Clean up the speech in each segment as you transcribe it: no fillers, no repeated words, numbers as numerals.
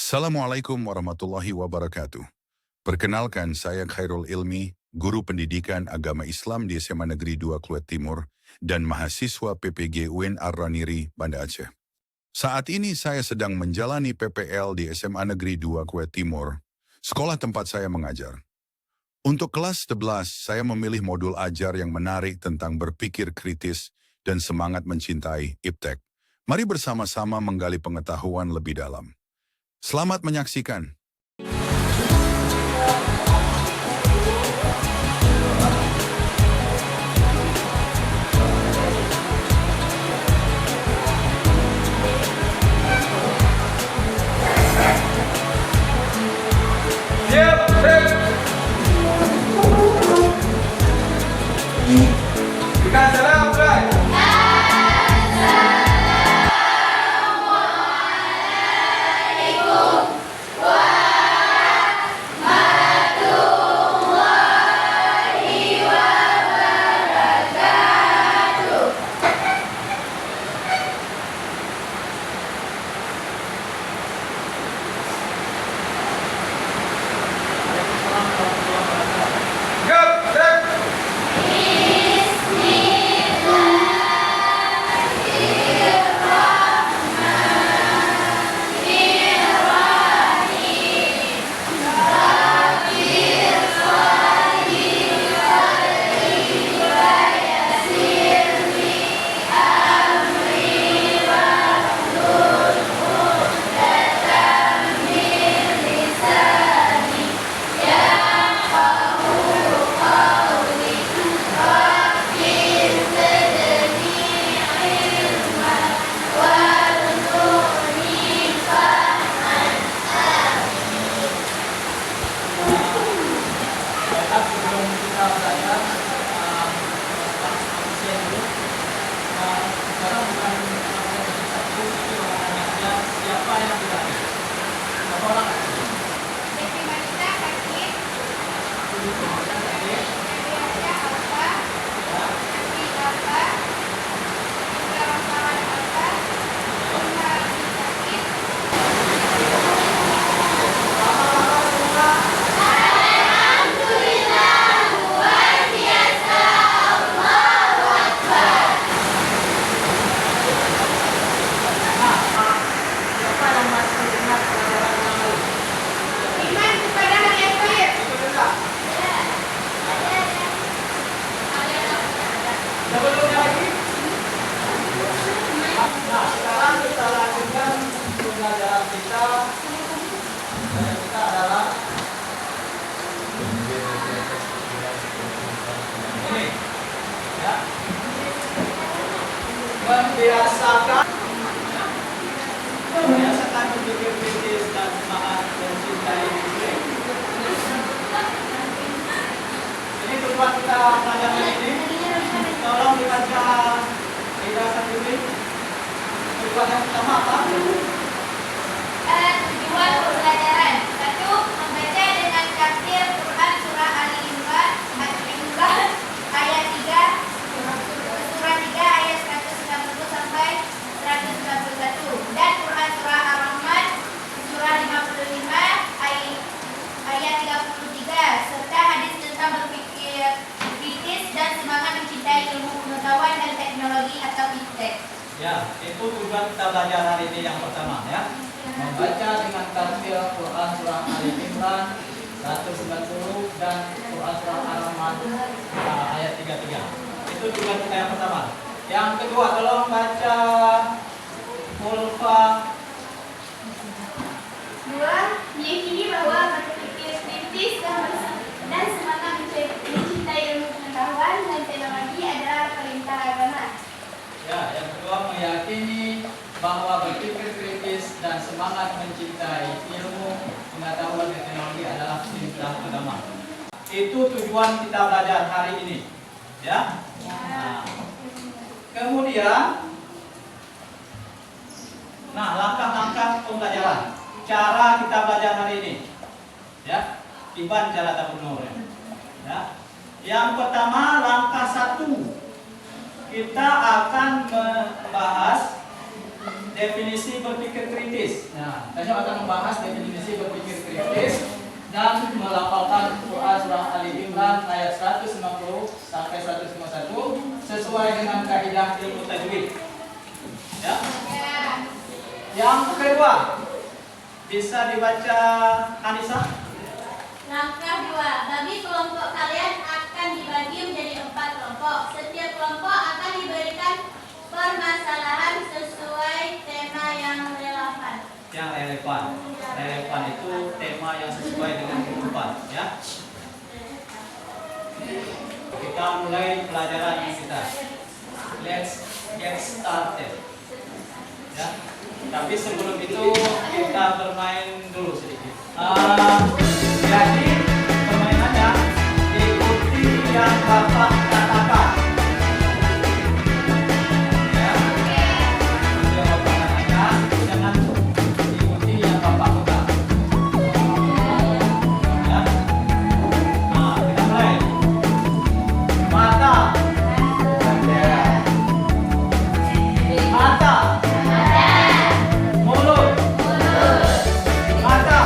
Assalamualaikum warahmatullahi wabarakatuh. Perkenalkan, saya Khairul Ilmi, guru pendidikan agama Islam di SMA Negeri 2 Kluet Timur dan mahasiswa PPG UIN Ar-Raniri, Banda Aceh. Saat ini saya sedang menjalani PPL di SMA Negeri 2 Kluet Timur, sekolah tempat saya mengajar. Untuk kelas 11, saya memilih modul ajar yang menarik tentang berpikir kritis dan semangat mencintai IPTEK. Mari bersama-sama menggali pengetahuan lebih dalam. Selamat menyaksikan. Kita adalah ini, ya, membiasakan berpikir kritis dan semangat mencintai diri. Ini tujuan kita pelajaran ini. Tolong dibaca ijazah ini. Tujuan yang pertama apa? Tujuan pembelajaran 1. Membaca dengan tafsir Quran Surah Al-Imran ayat 3 Surah 3 ayat 190 sampai 191 dan Quran Surah Ar-Rahman Surah 55 ayat 33 serta hadis tentang berpikir kritis dan semangat mencintai ilmu pengetahuan dan teknologi atau IPTEK. Ya, itu tujuan kita belajar hari ini yang pertama, ya. Membaca dengan tafsir Quran Surah Al-Imran 190 dan Quran Surah Ar-Rahman ayat 33. Itu tujuan kita yang pertama. Yang kedua, tolong baca Mulfa. 2. Meyakini bahwa berpikir kritis dan semangat mencintai ilmu pengetahuan dan teknologi adalah perintah agama. Ya, yang kedua, meyakini bahwa berpikir kritis dan semangat mencintai ilmu pengetahuan dan teknologi adalah perintah agama. Itu tujuan kita belajar hari ini, ya. Nah, kemudian, langkah-langkah pembelajaran, cara kita belajar hari ini, ya. Tiban cara tabunur, ya. Yang pertama, langkah 1. Kita akan membahas definisi berpikir kritis. Nah, saya akan membahas definisi berpikir kritis dan melafalkan Quran surah Ali Imran ayat 190 sampai 151 sesuai dengan kaidah ilmu tajwid. Ya. Yang kedua, bisa dibaca Anissa? Langkah 2. Bagi kelompok kalian akan dibagi menjadi 4 kelompok. Setiap kelompok akan diberikan permasalahan sesuai tema yang relevan. Yang relevan. Relevan itu tema yang sesuai dengan kehidupan, ya. Kita mulai pelajaran kita. Let's get started. Ya. Tapi sebelum itu kita bermain dulu sedikit. Jadi permainannya ikuti yang Bapak katakan. Ya. Yang Bapak katakan, jangan ikuti yang Bapak buka. Ya. Nah, kita mulai. Mata. Mata. Mulut. Mata.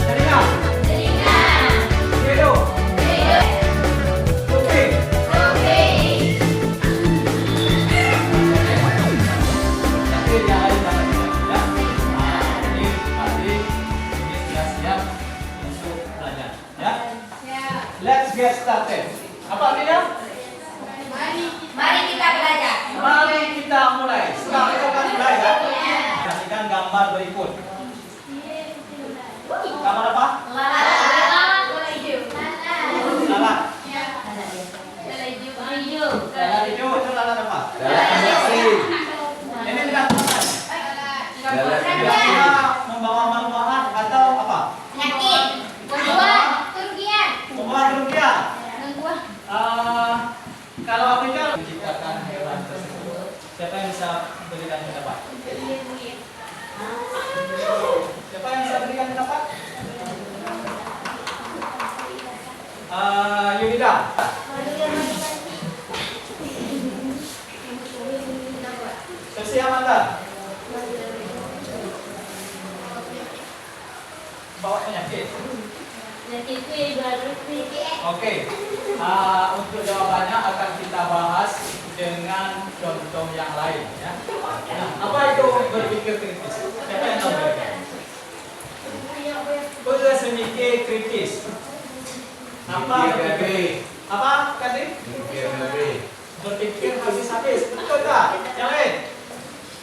Telinga. Hidung. Kuping. Tapi yang lain jangan ya. Nah, ini tadi ini sudah siap untuk belajar. Ya. Let's get started. Apa artinya? Mari kita belajar. Mari kita mulai. Sekarang kita akan mulai ya. Perhatikan gambar berikut. Gambar apa? Lalat. Lalat hijau itu lalat apa? Ini tidak teman. Biasanya membawa manfaat atau apa? Membawa kerugian. Kalau aku bicara menciptakan hewan tersebut, siapa yang bisa berikan pendapat? Siapa yang bisa berikan pendapat? Yunida. Sesi Amanda. Bawa penyakit. Oke. Untuk jawabannya akan kita bahas dengan contoh yang lain ya. Nah, apa itu berpikir kritis? Siapa yang tahu? Udah semikir kritis. Apa berpikir? Apa tadi? Berpikir habis-habis. Betul tak? Yang lain?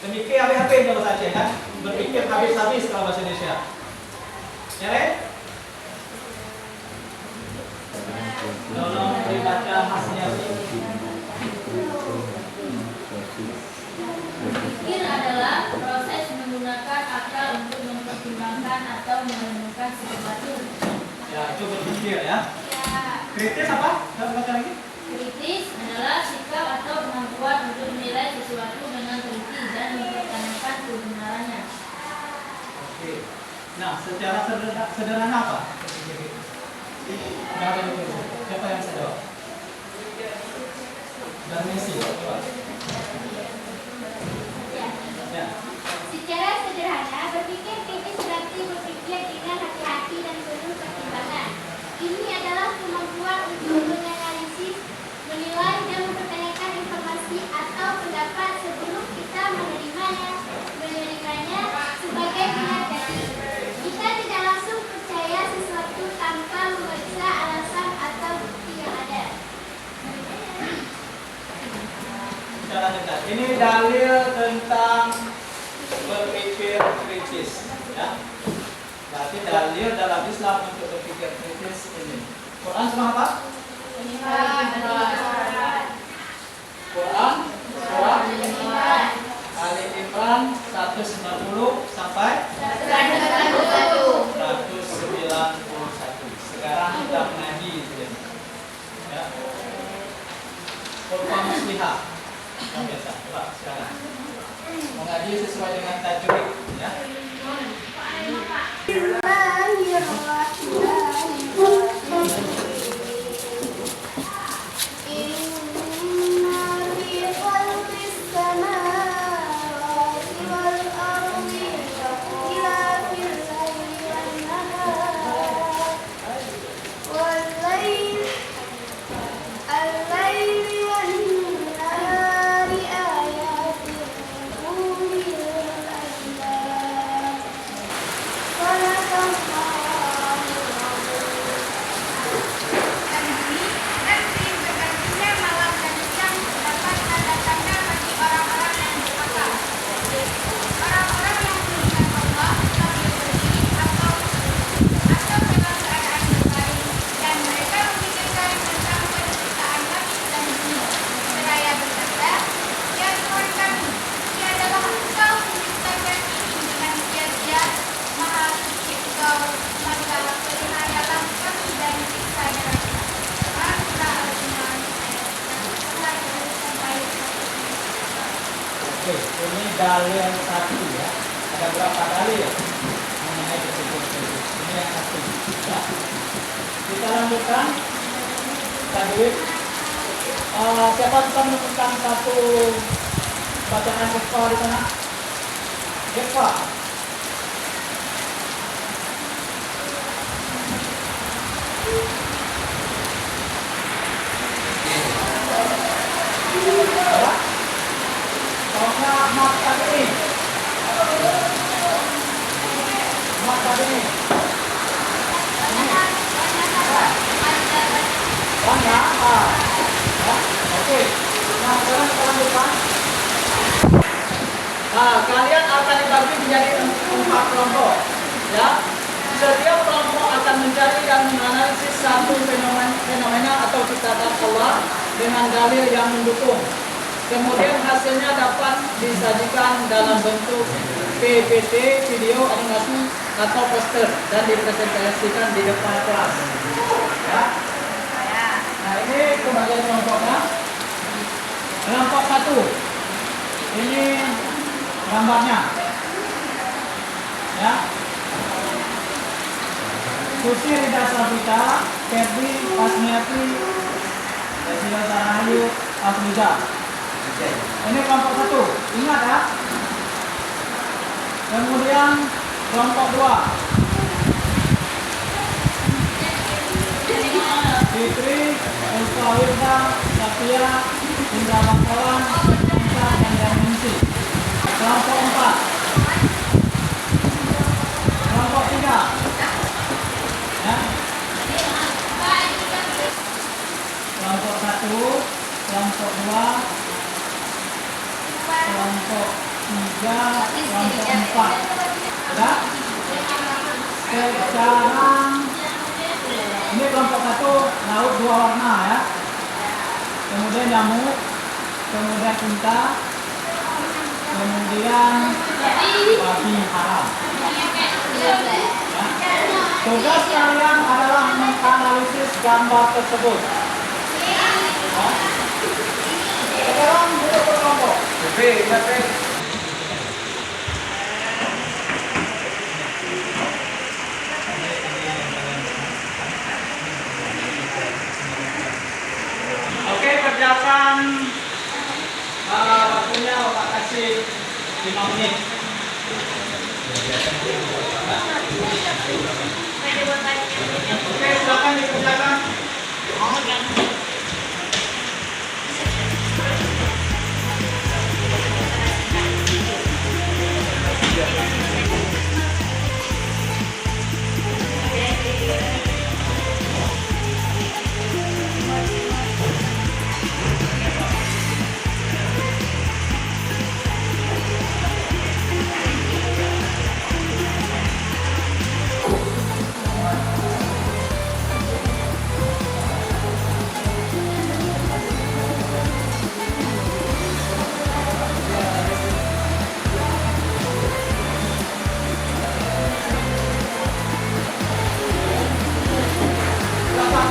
Semikir habis-habis kalau bahasa Aceh kan? Berpikir habis-habis kalau bahasa Indonesia. Yang lain? Tolong dibaca hasilnya. Berpikir adalah proses menggunakan akal untuk mempertimbangkan atau menemukan sesuatu. Ya, itu berpikir ya. Kritis apa? Baca lagi. Kritis adalah sikap atau kemampuan untuk menilai sesuatu dengan teliti dan mempertanyakan kebenarannya. Oke. Nah, secara sederhana apa? Siapa yang bisa jawab? Dan Messi, coba. Ya. Secara sederhana, berpikir kritis berarti berpikir dengan hati-hati dan penuh pertimbangan. Ini adalah kemampuan untuk menganalisis, menilai dan mempertanyakan informasi atau pendapat sebelum kita menerimanya sebagai kenyataan. Kita tidak langsung percaya sesuatu tanpa memeriksa alasan atau bukti yang ada. Cara dekat. Ini dalil tentang berpikir kritis, ya. Berarti dalil dalam Islam untuk berpikir kritis ini. Quran surah apa? Quran surah Ali Imran 190 sampai 191. Sekarang kita mengaji ya. Quran Muslihat. Yang biasa. Coba sekarang. Mengaji sesuai dengan tajwid ya. Inna fi khalqis samawati Oke, ini dalil satu ya. Ada berapa dalil mengenai tersebut? Ini yang satu. Nah, kita lanjutkan. Tadi siapa bisa menemukan satu bacaan Jekpa di sana? Jekpa. Apa? Soalnya mat tadi ini. Mat tadi ini. Bangga. Ya, oke. Nah, sekarang kita lanjutkan. Nah, kalian akan dibagi menjadi 4 kelompok. Ya, setiap kelompok akan mencari dan menganalisis satu fenomena atau ciptaan Allah dengan dalil yang mendukung. Kemudian hasilnya dapat disajikan dalam bentuk PPT, video, animasi, atau poster dan dipresentasikan di depan kelas. Ya. Nah, ini pembagian kelompoknya. Kelompok 1. Ini gambarnya. Ya. Susi Rida Sabita, Ferdi Pasmiati, Desila Sarahayu, Asmiza. Ini kelompok 1. Ingat ya. Kemudian kelompok 2. Fitri, Ulfa Wirda, Satya, Indra Bangkawan, Insa, dan Darminsi. Kelompok 4. Kelompok 3. Ya. Kelompok 1, kelompok 2, kelompok 3, kelompok 4. Ya. Sekarang ini kelompok 1 laut 2 warna ya. Kemudian nyamuk, kemudian unta, kemudian babi haram. Ya. Tugas kalian adalah menganalisis gambar tersebut. Ya. Sekarang duduk berkelompok. Oke, kerjakan waktunya Bapak kasih 5 menit. Oke, silakan dikerjakan.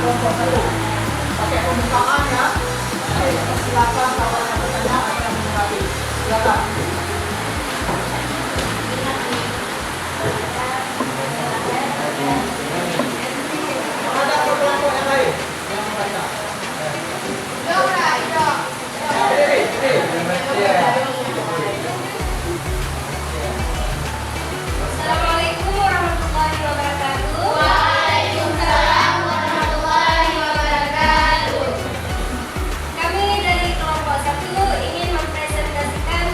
Kelompok 1 pakai pembukaan ya. Silakan kalau ada pertanyaan akan menanggapi. Silakan. Ada kelompok yang lain yang membaca. Assalamualaikum warahmatullahi wabarakatuh. Waalaikumsalam warahmatullahi wabarakatuh. Kami dari kelompok 1 ingin mempresentasikan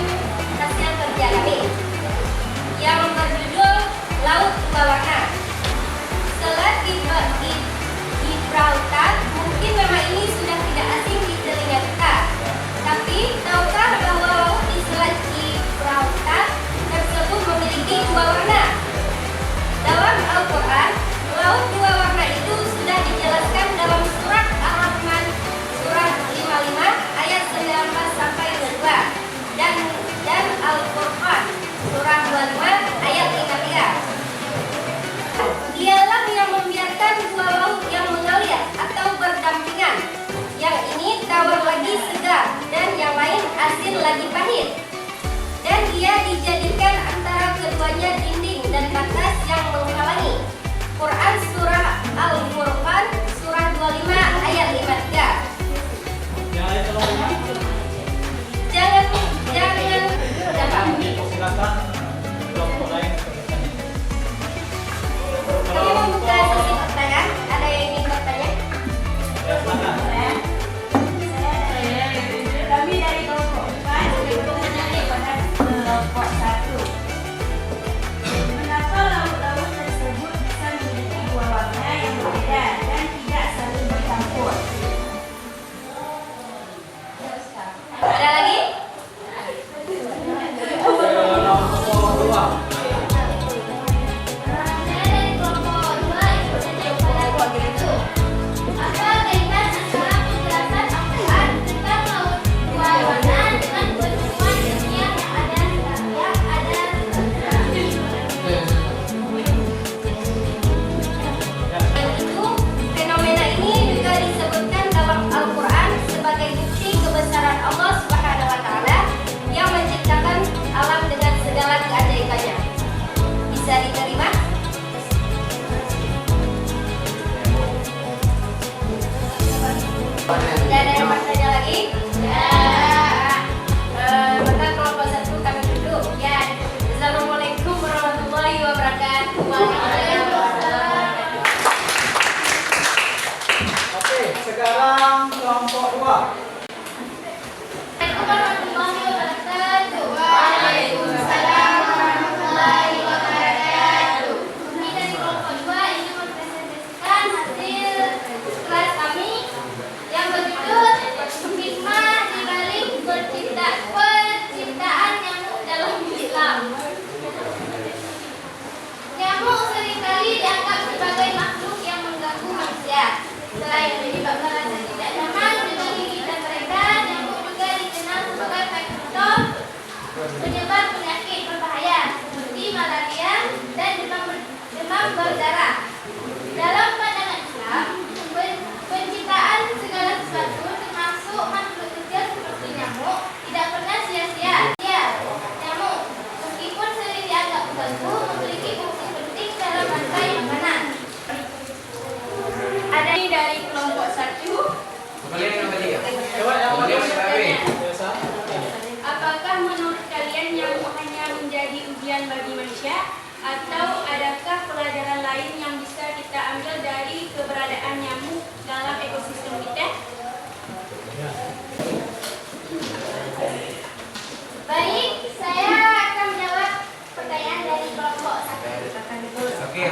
Baik, saya akan menjawab pertanyaan dari kelompok 1. Oke.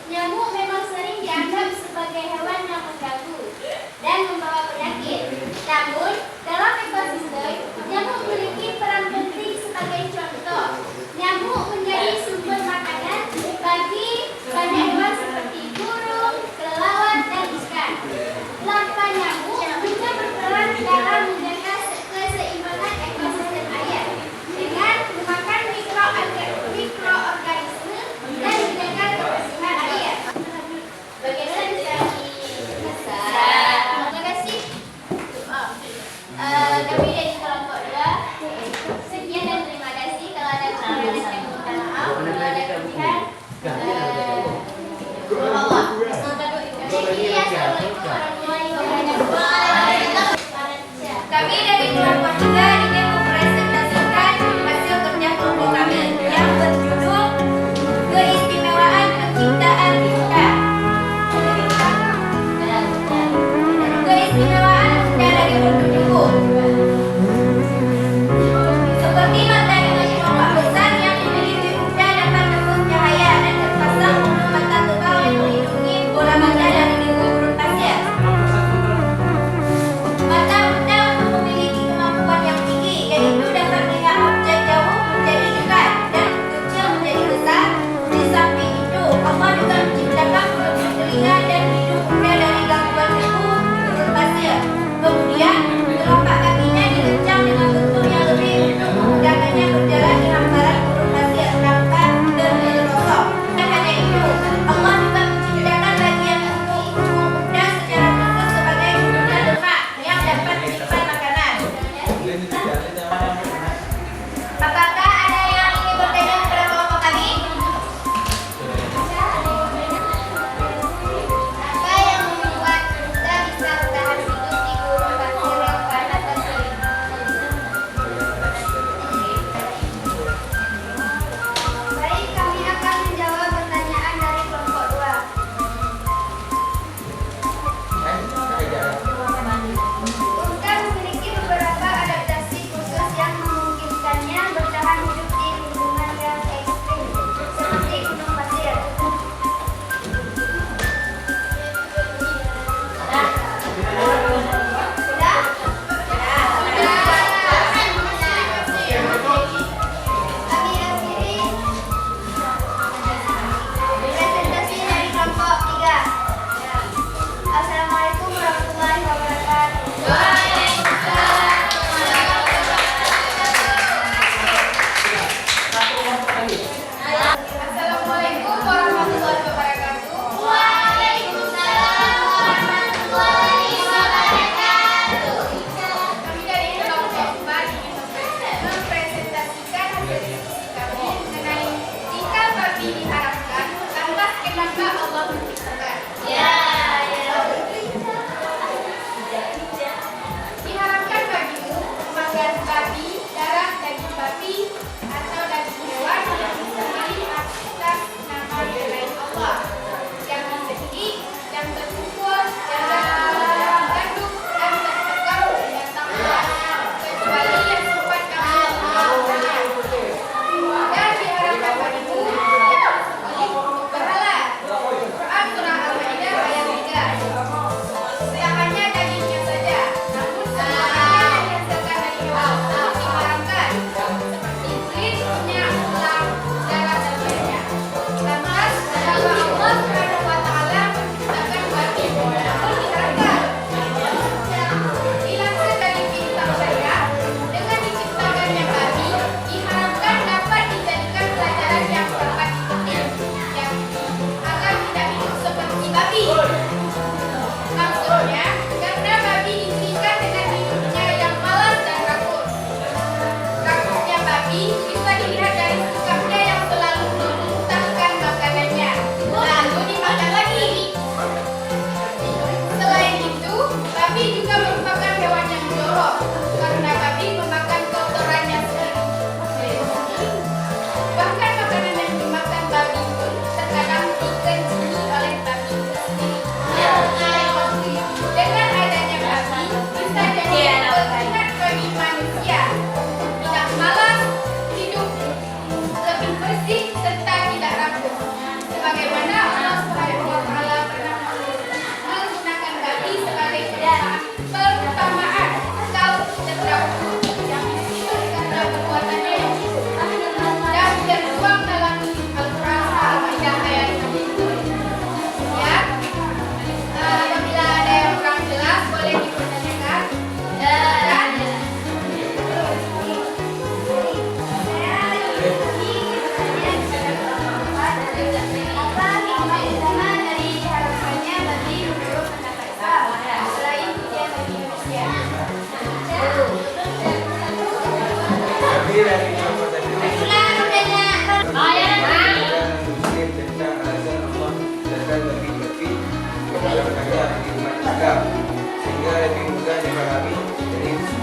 Nyamuk memang sering dianggap sebagai hewan yang mengganggu dan membawa penyakit. Namun, dalam ekosistem, nyamuk memiliki peran penting sebagai contoh. Nyamuk menjadi sumber makanan bagi banyak hewan seperti burung, kelelawar, dan ikan. Larva nyamuk juga berperan dalam menjaga keseimbangan ekosistem air dengan memakan mikroorganisme dan menjaga kebersihan air. Bagaimana bisa dipesan? Terima kasih. Kami dari kelompok 2. Sekian dan terima kasih. Kalau ada kekurangan saya minta maaf. Kalau ada kelebihan, Allah. Assalamualaikum warahmatullahi wabarakatuh. Kami dari kelompok 3 ingin mempresentasikan hasil kerja kelompok kami yang berjudul Keistimewaan Penciptaan Kita. Keistimewaan dari bertubuh.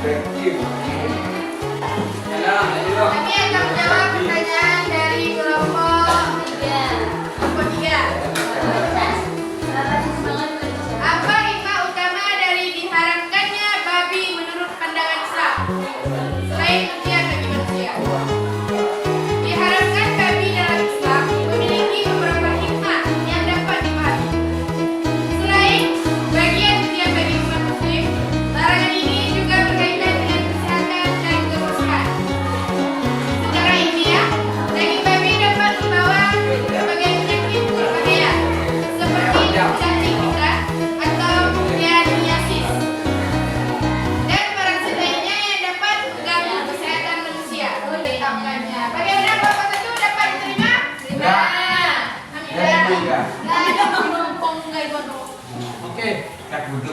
Kami akan menjawab pertanyaan dari kelompok 3. Kelompok 3. Apa hikmah utama dari diharamkannya babi menurut pandangan Islam? Selain dunia bagi manusia. Diharamkan babi dalam Islam memiliki beberapa hikmah yang dapat dipahami. Selain bagian dunia bagi umat muslim, larangan ini juga berkaitan dengan kesehatan dan kebersihan. Secara ilmiah, daging babi dapat membawa berbagai penyakit berbahaya seperti cacing pita atau pneumonia dan parasit lainnya yang dapat mengganggu kesehatan manusia. Bagaimana Bapak tentu dapat diterima? Oke. Tepuk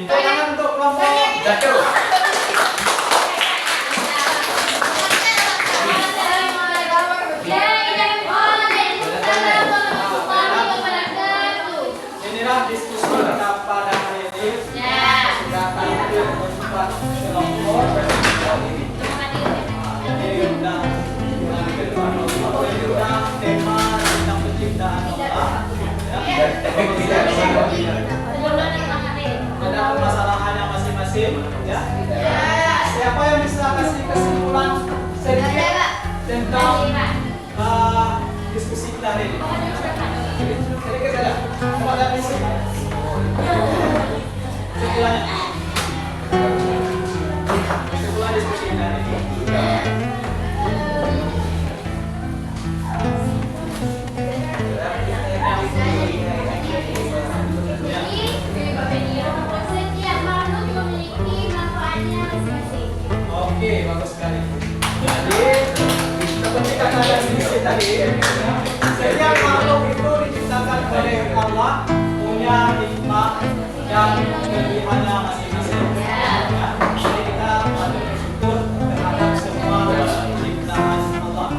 tangan untuk kelompok jatuh. Inilah diskusi kita pada hari ini. Sudah tampil keempat kelompok ini. Jadi undang tema tentang penciptaan Allah. Ada permasalahannya masing-masing, ya. Siapa yang bisa kasih kesimpulan sedikit tentang diskusi kita hari ini? Sedikit saja. Kepada diskusi. Kesimpulannya. Kesimpulan diskusi kita hari ini. Oke, bagus sekali. Jadi, ketika ada diskusi tadi, setiap makhluk itu diciptakan oleh Allah punya hikmah dan kelebihannya masing-masing. Ya. Jadi kita patut bersyukur terhadap semua ciptaan Allah.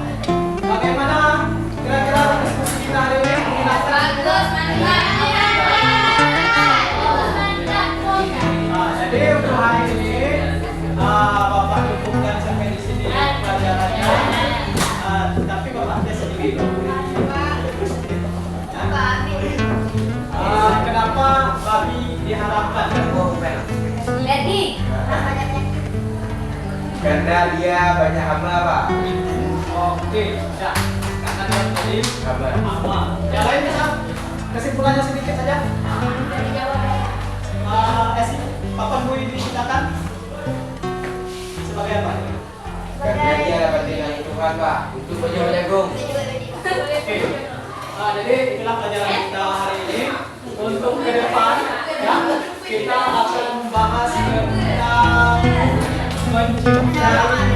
Bagaimana kira-kira diskusi kita hari ini? Jadi untuk hari ini Bapak cukupkan sampai di sini pelajarannya. Tapi Bapaknya sendiri. Kenapa babi diharapkan? Karena dia banyak hama, Pak. Oke, ya. Karena dia tadi hama. Yang lain bisa kesimpulannya sedikit saja. Papan Bu ini diciptakan sebagai apa? Karena dia bandingan Tuhan, Pak. Untuk banyak jagung. Oke. Jadi itulah pelajaran kita hari ini. Untuk ke depan, ya, kita akan membahas tentang mencintai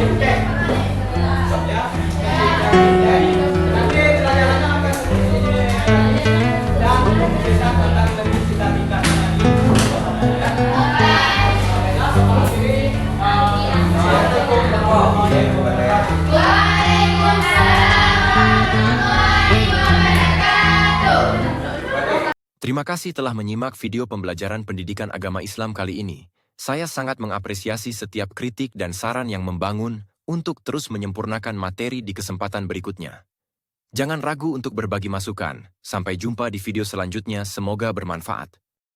impact. Ya, mencintai. Nanti pelajarannya akan seperti ini. Dan kita akan lebih kita tingkatkan lagi. Ya. Nah, soal ini, saya cukup Terima kasih telah menyimak video pembelajaran pendidikan agama Islam kali ini. Saya sangat mengapresiasi setiap kritik dan saran yang membangun untuk terus menyempurnakan materi di kesempatan berikutnya. Jangan ragu untuk berbagi masukan. Sampai jumpa di video selanjutnya, semoga bermanfaat.